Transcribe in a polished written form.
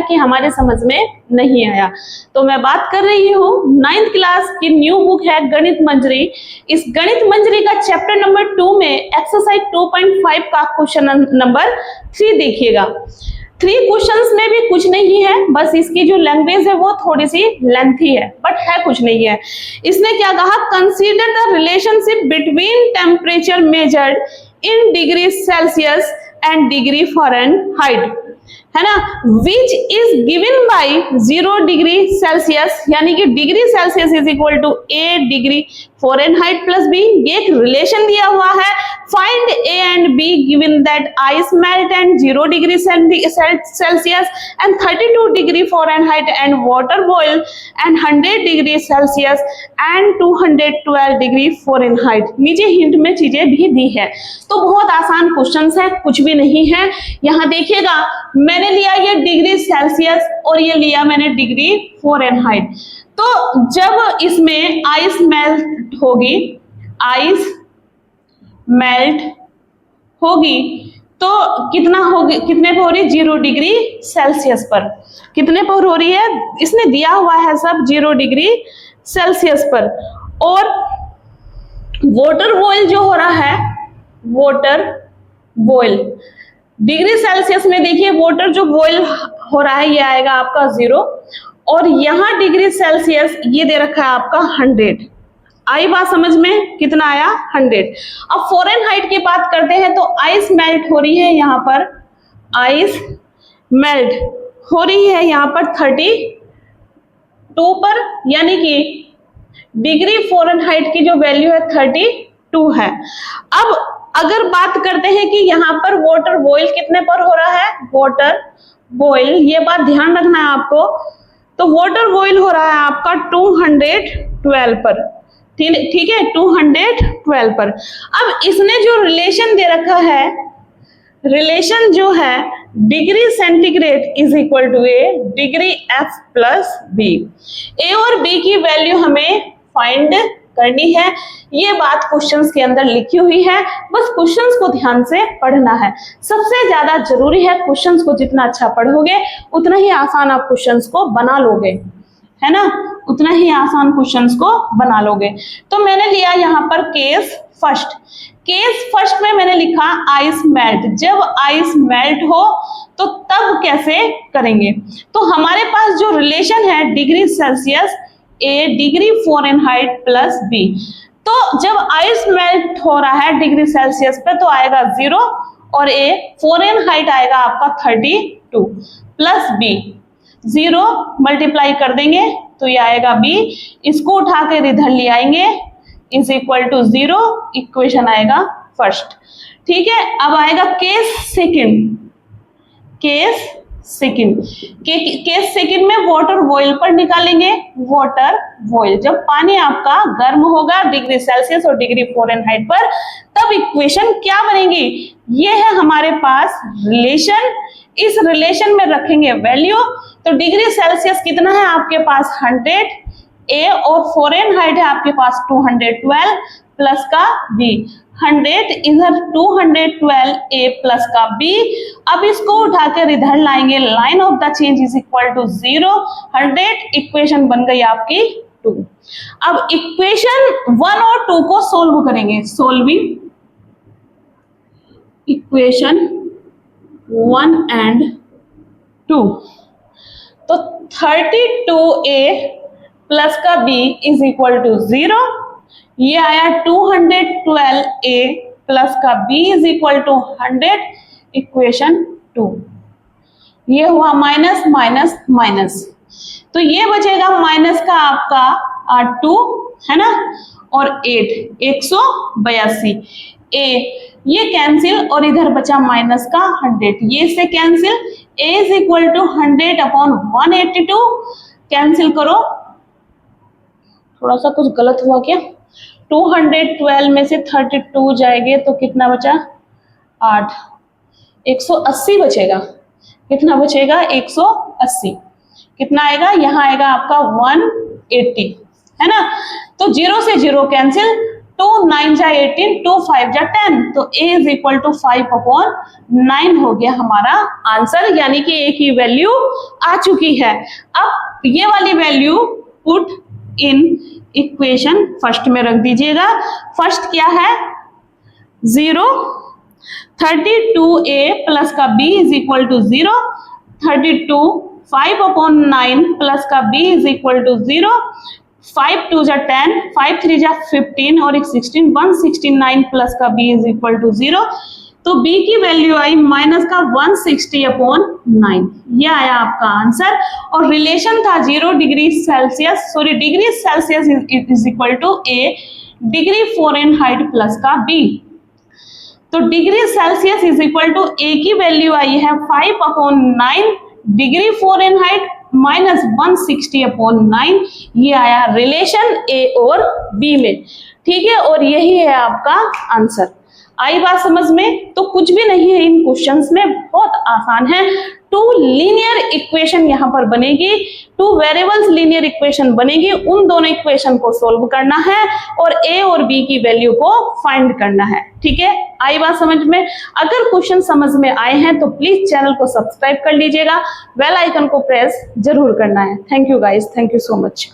कि हमारे समझ में नहीं आया। तो मैं बात कर रही हूँ 9th क्लास की न्यू बुक है गणित मंजरी। इस गणित मंजरी का चैप्टर नंबर 2 में एक्सरसाइज 2.5 का क्वेश्चन नंबर 3 देखिएगा। 3 क्वेश्चंस में भी कुछ नहीं है, बस इसकी जो लैंग्वेज है वो थोड़ी सी लेंथी है, बट है कुछ नहीं है। इसने क्या कहा, consider the relationship between temperature measured in degree Celsius and degree Fahrenheit, है ना, which is given by 0 degree Celsius, यानी कि degree Celsius is equal to A degree Fahrenheit plus B. ये एक रिलेशन दिया हुआ है। Find A and B given that ice melt and 0 degree Celsius and 32 degree Fahrenheit and water boil and 100 degree Celsius and 212 degree Fahrenheit. नीचे hint में चीजें भी दी है। तो बहुत आसान क्वेश्चंस है, कुछ भी नहीं है। यहाँ देखिएगा, मैंने लिया ये डिग्री सेल्सियस और ये लिया मैंने डिग्री फ़ारेनहाइट। तो जब इसमें आइस मेल्ट होगी, आइस मेल्ट होगी तो कितना होगी, कितने पर हो रही है, 0 डिग्री सेल्सियस पर। कितने पर हो रही है, इसने दिया हुआ है सब 0 डिग्री सेल्सियस पर। और वाटर बॉयल जो हो रहा है, वाटर बॉयल डिग्री सेल्सियस में देखिए वाटर जो बॉयल हो रहा है ये आएगा आपका 0, और यहां डिग्री सेल्सियस ये दे रखा है आपका 100। आई बात समझ में, कितना आया, 100। अब फ़ारेनहाइट की बात करते हैं तो आइस मेल्ट हो रही है, यहाँ पर आइस मेल्ट हो रही है यहाँ पर 32 पर, यानी कि डिग्री फ़ारेनहाइट की जो वैल्यू है 32 है। अब अगर बात करते हैं कि यहाँ पर वाटर बॉयल कितने पर हो रहा है, वाटर बॉयल, ये बात ध्यान रखना है आपको। तो वाटर बॉयल हो रहा है आपका 212 पर, ठीक है, 212 पर। अब इसने जो रिलेशन दे रखा है, रिलेशन जो है degree centigrade is equal to A degree F plus B. A और बी की वैल्यू हमें फाइंड करनी है। ये बात क्वेश्चंस के अंदर लिखी हुई है, बस क्वेश्चंस को ध्यान से पढ़ना है। सबसे ज्यादा जरूरी है क्वेश्चंस को जितना अच्छा पढ़ोगे उतना ही आसान आप क्वेश्चंस को बना लोगे, है ना, उतना ही आसान क्वेश्चंस को बना लोगे। तो मैंने लिया यहाँ पर केस फर्स्ट। केस फर्स्ट में मैंने लिखा आइस मेल्ट। जब आइस मेल्ट हो तो तब कैसे करेंगे, तो हमारे पास जो रिलेशन है डिग्री सेल्सियस ए डिग्री फ़ारेनहाइट प्लस बी। तो जब आइस मेल्ट हो रहा है डिग्री सेल्सियस पे तो आएगा 0 और ए फ़ारेनहाइट आएगा आपका 32 प्लस बी। 0 मल्टीप्लाई कर देंगे तो ये आएगा बी, इसको उठा कर इधर ले आएंगे इज इक्वल टू 0, इक्वेशन आएगा फर्स्ट। ठीक है, अब आएगा case second. Case second, case second में वाटर बॉयल पर निकालेंगे। वाटर बॉयल, जब पानी आपका गर्म होगा डिग्री सेल्सियस और डिग्री फ़ारेनहाइट पर, तब इक्वेशन क्या बनेगी, ये है हमारे पास रिलेशन। इस रिलेशन में रखेंगे वैल्यू, तो डिग्री सेल्सियस कितना है आपके पास 100, ए और फ़ारेनहाइट है आपके पास 212 प्लस का बी। 100 इधर 212 ए प्लस का बी। अब इसको उठाकर इधर लाएंगे, line of the change is equal to 0, 100, equation बन गई आपकी 2। अब इक्वेशन 1 और 2 को सोल्व करेंगे, सोल्विंग इक्वेशन 1 एंड 2। तो 32a प्लस का b इज इक्वल टू 0, ये आया 212a प्लस का b is equal to 100, equation 2। ये हुआ माइनस माइनस माइनस, तो ये बचेगा माइनस का आपका 2, है ना, और 8, 182 a, ये कैंसिल और इधर बचा माइनस का 100, ये से cancel, a is equal to 100 upon 182, cancel करो। थोड़ा सा कुछ गलत हुआ क्या, 212 में से 32 जाएंगे तो कितना बचा 8, 180 बचेगा। कितना बचेगा 180, कितना आएगा, यहाँ आएगा आपका 180, है ना। तो 0 से 0 कैंसिल, 2 9 जा 18, 2 5 जा 10, तो a इज इक्वल टू 5/9 हो गया हमारा आंसर, यानी कि a की वैल्यू आ चुकी है। अब ये वाली value put in equation first में रख दीजिएगा। फर्स्ट क्या है 0, 32a प्लस का b is equal to 0, 32 5/9 plus का b इज इक्वल टू 0, 5 2 जा 10, 5 3 जा 15 और एक 16, 169 प्लस का b इज इक्वल टू 0, तो b की वैल्यू आई माइनस का 160/9, ये आया आपका आंसर। और रिलेशन था 0 degree Celsius, sorry degree Celsius is equal to a degree Fahrenheit plus का b, तो degree Celsius is equal to a की वैल्यू आई है 5/9 डिग्री फ़ारेनहाइट माइनस 160/9, ये आया रिलेशन a और b में, ठीक है। और यही है आपका आंसर। आई बात समझ में? तो कुछ भी नहीं है इन क्वेश्चंस में, बहुत आसान है। 2 लीनियर इक्वेशन यहाँ पर बनेगी, 2 वेरिएबल्स लीनियर इक्वेशन बनेगी, उन दोनों इक्वेशन को सोल्व करना है और a और b की वैल्यू को फाइंड करना है, ठीक है। आई बात समझ में? अगर क्वेश्चन समझ में आए हैं तो प्लीज चैनल को सब्सक्राइब कर लीजिएगा, बेल आइकन को प्रेस जरूर करना है। Thank you guys, thank you so much.